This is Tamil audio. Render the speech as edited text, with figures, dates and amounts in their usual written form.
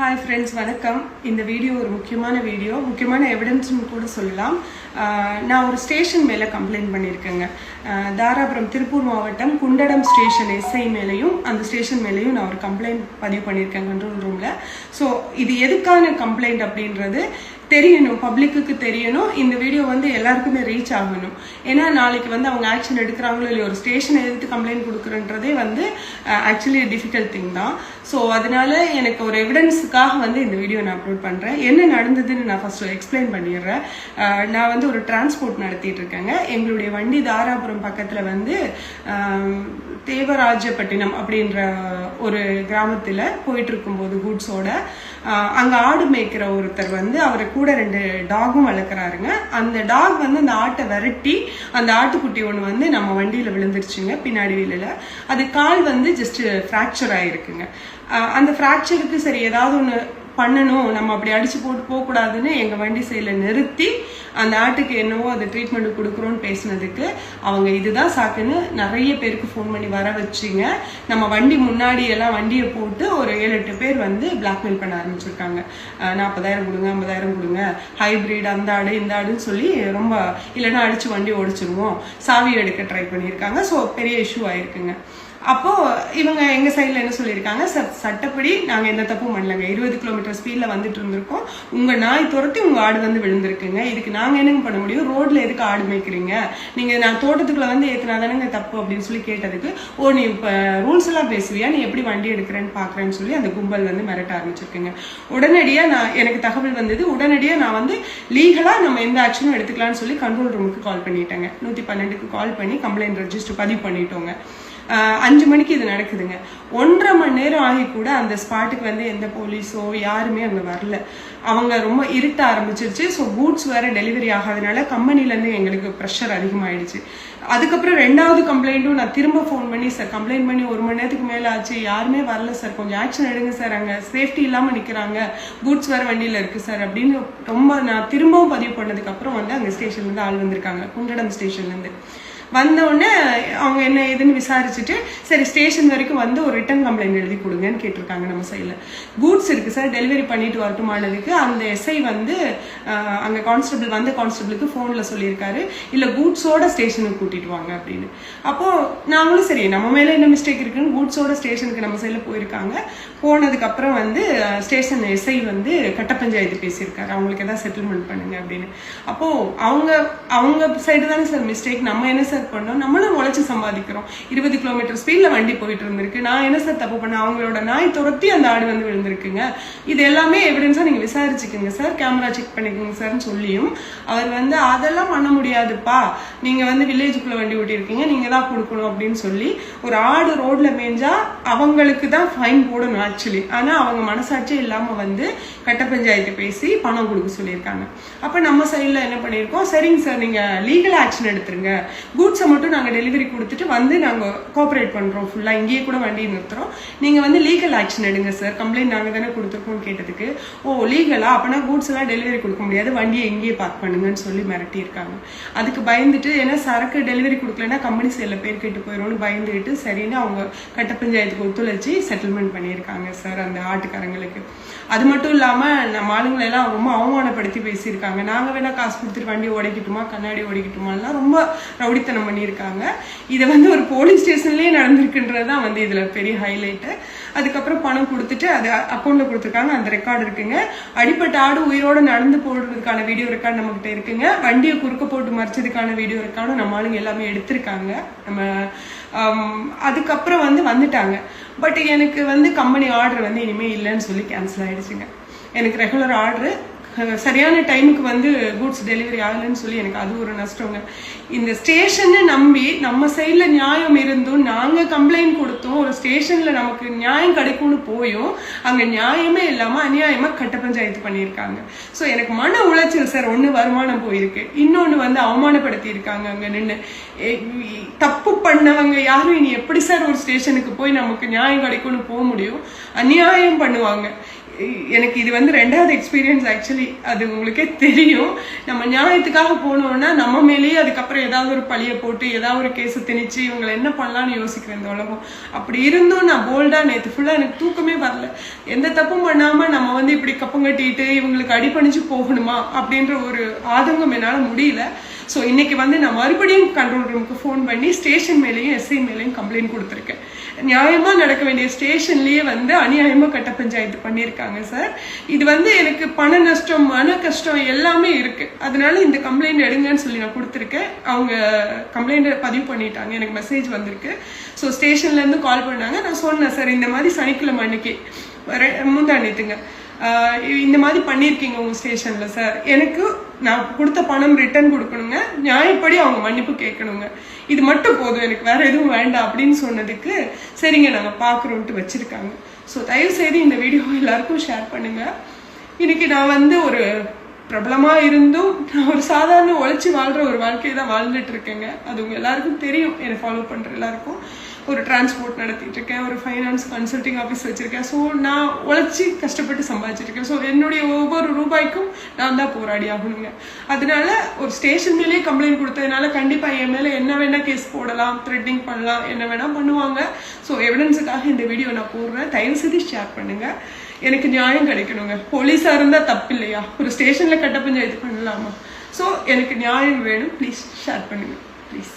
ஹாய் ஃப்ரெண்ட்ஸ், வணக்கம். இந்த வீடியோ ஒரு முக்கியமான எவிடன்ஸ்னு கூட சொல்லலாம். நான் ஒரு ஸ்டேஷன் மேலே கம்ப்ளைண்ட் பண்ணியிருக்கேங்க. தாராபுரம் திருப்பூர் மாவட்டம் குண்டடம் ஸ்டேஷன் எஸ்ஐ மேலேயும் அந்த ஸ்டேஷன் மேலேயும் நான் ஒரு கம்ப்ளைண்ட் பதிவு பண்ணியிருக்கேன் கண்ட்ரோல் ரூமில். ஸோ இது எதுக்கான கம்ப்ளைண்ட் அப்படின்றது தெரியணும், பப்ளிக்கு தெரியணும். இந்த வீடியோ எல்லாருக்குமே ரீச் ஆகணும். ஏன்னா நாளைக்கு அவங்க ஆக்ஷன் எடுக்கிறாங்களோ இல்லையோ, ஒரு ஸ்டேஷனை எதிர்த்து கம்ப்ளைண்ட் கொடுக்குறன்றதே ஆக்சுவலி டிஃபிகல்ட் திங் தான். ஸோ அதனால எனக்கு ஒரு எவிடன்ஸுக்காக இந்த வீடியோ நான் அப்லோட் பண்ணுறேன். என்ன நடந்ததுன்னு நான் ஃபர்ஸ்ட் எக்ஸ்பிளைன் பண்ணிடுறேன். நான் ஒரு டிரான்ஸ்போர்ட் நடத்திட்டு இருக்கேங்க. எங்களுடைய வண்டி தாராபுரம் பக்கத்தில் தேவராஜப்பட்டினம் அப்படின்ற ஒரு கிராமத்தில் போயிட்டு இருக்கும்போது கூட்ஸோட அங்கே ஆடு மேய்க்கிற ஒருத்தர் அவரை கூட 2 டாகும் வளர்க்குறாருங்க. அந்த டாக் அந்த ஆட்டை விரட்டி அந்த ஆட்டுக்குட்டி ஒன்று நம்ம வண்டியில் விழுந்துருச்சுங்க பின்னாடி வீலில். அது கால் ஜஸ்ட் ஃப்ராக்சர் ஆகிருக்குங்க. அந்த ஃப்ராக்சருக்கு சரி ஏதாவது ஒன்று பண்ணணும், நம்ம அப்படி அடிச்சு போட்டு போகக்கூடாதுன்னு எங்கள் வண்டி சைடில் நிறுத்தி அந்த ஆட்டுக்கு என்னவோ அது ட்ரீட்மெண்ட் கொடுக்குறோன்னு பேசினதுக்கு அவங்க இதுதான் சாக்குன்னு நிறைய பேருக்கு ஃபோன் பண்ணி வர வச்சுங்க. நம்ம வண்டி முன்னாடி எல்லாம் வண்டியை போட்டு ஒரு 7-8 பேர் பிளாக்மெயில் பண்ண ஆரம்பிச்சிருக்காங்க. 40,000 கொடுங்க, 50,000 கொடுங்க, ஹைபிரிட் அந்த ஆடு இந்த ஆடுன்னு சொல்லி ரொம்ப இல்லைன்னா அடிச்சு வண்டி ஓடிச்சிருவோம், சாவி எடுக்க ட்ரை பண்ணியிருக்காங்க. ஸோ பெரிய இஷ்யூ ஆயிருக்குங்க. அப்போ இவங்க எங்க சைட்ல என்ன சொல்லியிருக்காங்க, சட்டப்படி நாங்க எந்த தப்பும் பண்ணலங்க, 20 கிலோமீட்டர் ஸ்பீட்ல வந்துட்டு இருந்திருக்கோம், உங்க நாய் துரத்தி உங்க ஆடு விழுந்திருக்குங்க, இதுக்கு நாங்க என்னங்க பண்ண முடியும், ரோட்ல எதுக்கு ஆடு மேய்க்கிறீங்க, நீங்க நான் தோட்டத்துக்குள்ள ஏத்தினாதானங்க தப்பு அப்படின்னு சொல்லி கேட்டதுக்கு, ஓ நீ இப்ப ரூல்ஸ் எல்லாம் பேசுவியா, நீ எப்படி வண்டி எடுக்கிறேன்னு பாக்குறேன்னு சொல்லி அந்த கும்பல் மிரட்ட ஆரம்பிச்சிருக்குங்க. உடனடியா எனக்கு தகவல் வந்தது. உடனடியா நான் லீகலா நம்ம எந்த ஆக்ஷனும் எடுத்துக்கலாம்னு சொல்லி கண்ட்ரோல் ரூமுக்கு கால் பண்ணிட்டேங்க. 112க்கு கால் பண்ணி கம்ப்ளைண்ட் ரெஜிஸ்டர் பதிவு பண்ணிட்டோங்க. 5 மணிக்கு இது நடக்குதுங்க. 1.5 மணி நேரம் ஆகி கூட அந்த ஸ்பாட்டுக்கு எந்த போலீஸோ யாருமே அங்கே வரல. அவங்க ரொம்ப இருட்ட ஆரம்பிச்சிருச்சு. ஸோ கூட்ஸ் வேற டெலிவரி ஆகாதனால கம்பெனிலேருந்து எங்களுக்கு ப்ரெஷர் அதிகமாயிடுச்சு. அதுக்கப்புறம் 2வது கம்ப்ளைண்ட்டும் நான் திரும்ப ஃபோன் பண்ணி, சார் கம்ப்ளைண்ட் பண்ணி 1 மணி நேரத்துக்கு மேலே ஆச்சு, யாருமே வரல சார், கொஞ்சம் ஆக்ஷன் எடுங்க சார், அங்கே சேஃப்டி இல்லாமல் நிற்கிறாங்க, கூட்ஸ் வேற வண்டியில் இருக்குது சார் அப்படின்னு ரொம்ப நான் திரும்பவும் பதிவு பண்ணதுக்கப்புறம் அங்கே ஸ்டேஷன்லேருந்து ஆள் வந்திருக்காங்க. குண்டடம் ஸ்டேஷன்லேருந்து வந்தோடனே அவங்க என்ன ஏதுன்னு விசாரிச்சுட்டு சரி ஸ்டேஷன் வரைக்கும் ஒரு ரிட்டன் கம்ப்ளைண்ட் எழுதி கொடுங்கன்னு கேட்டிருக்காங்க. நம்ம சைடில் கூட்ஸ் இருக்குது சார், டெலிவரி பண்ணிட்டு வரட்டுமானதுக்கு அந்த எஸ்ஐ அங்கே கான்ஸ்டபிளுக்கு ஃபோனில் சொல்லியிருக்காரு, இல்லை கூட்ஸோட ஸ்டேஷனுக்கு கூட்டிட்டு வாங்க அப்படின்னு. அப்போது நாங்களும் சரி நம்ம மேலே என்ன மிஸ்டேக் இருக்குன்னு கூட்ஸோட ஸ்டேஷனுக்கு நம்ம சைடில் போயிருக்காங்க. போனதுக்கப்புறம் ஸ்டேஷன் எஸ்ஐ கட்ட பஞ்சாயத்து பேசியிருக்காரு, அவங்களுக்கு எதாவது செட்டில்மெண்ட் பண்ணுங்க அப்படின்னு. அப்போது அவங்க சைடு தானே சார் மிஸ்டேக், நம்ம என்ன சார் பண்ணோம், நம்மளும் உழைச்சு சம்பாதிக்கிறோம், 20 கிலோமீட்டர் ஸ்பீட்ல வண்டி போயிட்டு இருந்திருக்கு, நான் என்ன சார் தப்பு பண்ண, அவங்களோட நாய் துரத்தி அந்த ஆடு விழுந்திருக்குங்க, இது எல்லாமே எவிடன்ஸா நீங்க விசாரிச்சுக்கோங்க சார், கேமரா செக் பண்ணிக்கோங்க சார்ன்னு சொல்லியும் அவர் அதெல்லாம் பண்ண முடியாதுப்பா, நீங்க வில்லேஜுக்குள்ள வண்டி ஓட்டிருக்கீங்க, நீங்க தான் கொடுக்கணும் அப்படின்னு சொல்லி, ஒரு ஆடு ரோட்ல மேய்ஞ்சா அவங்களுக்கு தான் ஃபைன் போடணும் ஆக்சுவலி, ஆனா அவங்க மனசாட்சி இல்லாம கட்ட பஞ்சாயத்து பேசி பணம் கொடுக்க சொல்லியிருக்காங்க. அப்ப நம்ம சைட்ல என்ன பண்ணிருக்கோம், சரிங்க சார் நீங்க லீகல் ஆக்ஷன் எடுத்துருங்க, கூட்ஸை மட்டும் நாங்கள் டெலிவரி கொடுத்துட்டு நாங்கள் கோஆப்ரேட் பண்ணுறோம், ஃபுல்லாக இங்கேயே கூட வண்டி நிறுத்துறோம், நீங்கள் லீகல் ஆக்ஷன் எடுங்க சார், கம்ப்ளைண்ட் நாங்கள் தானே கொடுத்துருக்கோம்னு கேட்டதுக்கு, ஓ லீகலா, அப்போனா கூட்ஸ் எல்லாம் டெலிவரி கொடுக்க முடியாது, வண்டியை எங்கேயே பார்க் பண்ணுங்கன்னு சொல்லி மிரட்டியிருக்காங்க. அதுக்கு பயந்துட்டு, ஏன்னா சரக்கு டெலிவரி கொடுக்கலன்னா கம்பெனி சைடில் பேர் கேட்டு போயிடும்னு பயந்துட்டு சரின்னு அவங்க கட்ட பஞ்சாயத்துக்கு ஒத்துழைச்சி செட்டில்மெண்ட் பண்ணியிருக்காங்க சார் அந்த ஆட்டுக்காரங்களுக்கு. அது மட்டும் இல்லாமல் நம்ம ஆளுங்களெல்லாம் ரொம்ப அவமானப்படுத்தி பேசியிருக்காங்க, நாங்கள் வேணா காசு கொடுத்துட்டு வண்டி ஓடிக்கிட்டுமா, கண்ணாடி ஓடிக்கிட்டுமாலாம் ரொம்ப ரவுடித்தனம் பண்ணியிருக்காங்க. இதை ஒரு போலீஸ் ஸ்டேஷன்லேயே நடந்திருக்குன்றது தான் இதில் பெரிய ஹைலைட்டு. அதுக்கப்புறம் பணம் கொடுத்துட்டு அது அக்கௌண்ட்டில் கொடுத்துருக்காங்க, அந்த ரெக்கார்டு இருக்குங்க. அடிப்பட்ட ஆடு உயிரோடு நடந்து போடுறதுக்கான வீடியோ ரெக்கார்டு நம்மகிட்ட இருக்குங்க. வண்டியை குறுக்க போட்டு மறைச்சதுக்கான வீடியோ ரெக்கார்டும் நம்ம ஆளுங்க எல்லாமே எடுத்திருக்காங்க. நம்ம அதுக்கப்புறம் வந்துட்டாங்க. பட் எனக்கு கம்பெனி ஆர்டர் இனிமேல் இல்லைன்னு சொல்லி கேன்சல் ஆயிடுச்சுங்க. எனக்கு ரெகுலர் ஆர்டரு சரியான டைமுக்கு கூட்ஸ் டெலிவரி ஆகலைன்னு சொல்லி எனக்கு அது ஒரு நஷ்டங்க. இந்த ஸ்டேஷனை நம்பி நம்ம சைடில் நியாயம் இருந்தும் நாங்கள் கம்ப்ளைண்ட் கொடுத்தோம், ஒரு ஸ்டேஷனில் நமக்கு நியாயம் கிடைக்கும்னு போயும் அங்கே நியாயமே இல்லாமல் அநியாயமாக கட்ட பஞ்சாயத்து பண்ணியிருக்காங்க. ஸோ எனக்கு மன உளைச்சல் சார், ஒன்று வருமானம் போயிருக்கு, இன்னொன்று அவமானப்படுத்தி இருக்காங்க. அங்கே நின்று தப்பு பண்ணவங்க யாரும் இனி எப்படி சார் ஒரு ஸ்டேஷனுக்கு போய் நமக்கு நியாயம் கிடைக்கும்னு போக முடியும், அநியாயம் பண்ணுவாங்க. எனக்கு இது 2வது எக்ஸ்பீரியன்ஸ் ஆக்சுவலி ஆக்சுவலி அது உங்களுக்கே தெரியும். நம்ம நியாயத்துக்காக போனோம்னா நம்ம மேலேயே அதுக்கப்புறம் ஏதாவது ஒரு பழிய போட்டு ஏதாவது ஒரு கேஸை திணிச்சு இவங்களை என்ன பண்ணலாம்னு யோசிக்கிறேன் இந்த உலகம். அப்படி இருந்தும் நான் போல்டா நேற்று ஃபுல்லா எனக்கு தூக்கமே வரல. எந்த தப்பும் பண்ணாம நம்ம வந்து இப்படி கப்பம் கட்டிட்டு இவங்களுக்கு அடிபணிச்சு போகணுமா அப்படின்ற ஒரு ஆதங்கம் என்னால முடியல. ஸோ இன்னைக்கு வந்து நான் மறுபடியும் கண்ட்ரோல் ரூமுக்கு ஃபோன் பண்ணி ஸ்டேஷன் மேலேயும் எஸ்ஐ மேலேயும் கம்ப்ளைண்ட் கொடுத்துருக்கேன். நியாயமா நடக்க வேண்டிய ஸ்டேஷன்லயே வந்து அநியாயமா கட்ட பஞ்சாயத்து பண்ணியிருக்காங்க சார். இது வந்து எனக்கு பண நஷ்டம், மன கஷ்டம் எல்லாமே இருக்கு. அதனால இந்த கம்ப்ளைண்ட் எடுங்கன்னு சொல்லி நான் கொடுத்துருக்கேன். அவங்க கம்ப்ளைண்ட் பதிவு பண்ணிட்டாங்க, எனக்கு மெசேஜ் வந்திருக்கு. ஸோ ஸ்டேஷன்ல இருந்து கால் பண்ணாங்க. நான் சொன்னேன் சார் இந்த மாதிரி சனிக்கிழமை அன்னைக்கு முந்தாண்டித்துங்க இந்த மாதிரி பண்ணியிருக்கீங்க உங்க ஸ்டேஷன்ல சார், எனக்கு நான் கொடுத்த பணம் ரிட்டர்ன் கொடுக்கணுங்க, நியாயப்படி அவங்க மன்னிப்பு கேட்கணுங்க, இது மட்டும் போதும், எனக்கு வேற எதுவும் வேண்டாம் அப்படின்னு சொன்னதுக்கு சரிங்க நாங்கள் பார்க்குறோன்ட்டு வச்சிருக்காங்க. ஸோ தயவு செய்து இந்த வீடியோ எல்லாருக்கும் ஷேர் பண்ணுங்க. இன்னைக்கு நான் வந்து ஒரு பிரபலமா இருந்தும் நான் ஒரு சாதாரண உழைச்சி வாழ்ற ஒரு வாழ்க்கையை தான் வாழ்ந்துட்டு இருக்கேங்க. அது உங்க எல்லாருக்கும் தெரியும், என்னை ஃபாலோ பண்ற எல்லாருக்கும். ஒரு டிரான்ஸ்போர்ட் நடத்திட்டு இருக்கேன், ஒரு ஃபைனான்ஸ் கன்சல்டிங் ஆஃபீஸ் வச்சிருக்கேன். ஸோ நான் உழைச்சி கஷ்டப்பட்டு சம்பாதிச்சிருக்கேன். ஸோ என்னுடைய ஒவ்வொரு ரூபாய்க்கும் நான் தான் போராடி ஆகணுங்க. அதனால ஒரு ஸ்டேஷன் மேலேயே கம்ப்ளைண்ட் கொடுத்ததுனால கண்டிப்பா என் மேல என்ன வேணா கேஸ் போடலாம், த்ரெட்டிங் பண்ணலாம், என்ன வேணா பண்ணுவாங்க. ஸோ எவிடன்ஸுக்காக இந்த வீடியோ நான் போடுறேன். தயவு செய்து ஷேர் பண்ணுங்க. எனக்கு நியாயம் கிடைக்கணுங்க. போலீஸா இருந்தா தப்பு இல்லையா, ஒரு ஸ்டேஷன்ல கட்ட பஞ்சாயத்து பண்ணலாமா? ஸோ எனக்கு நியாயம் வேணும். ப்ளீஸ் ஷேர் பண்ணுங்க ப்ளீஸ்.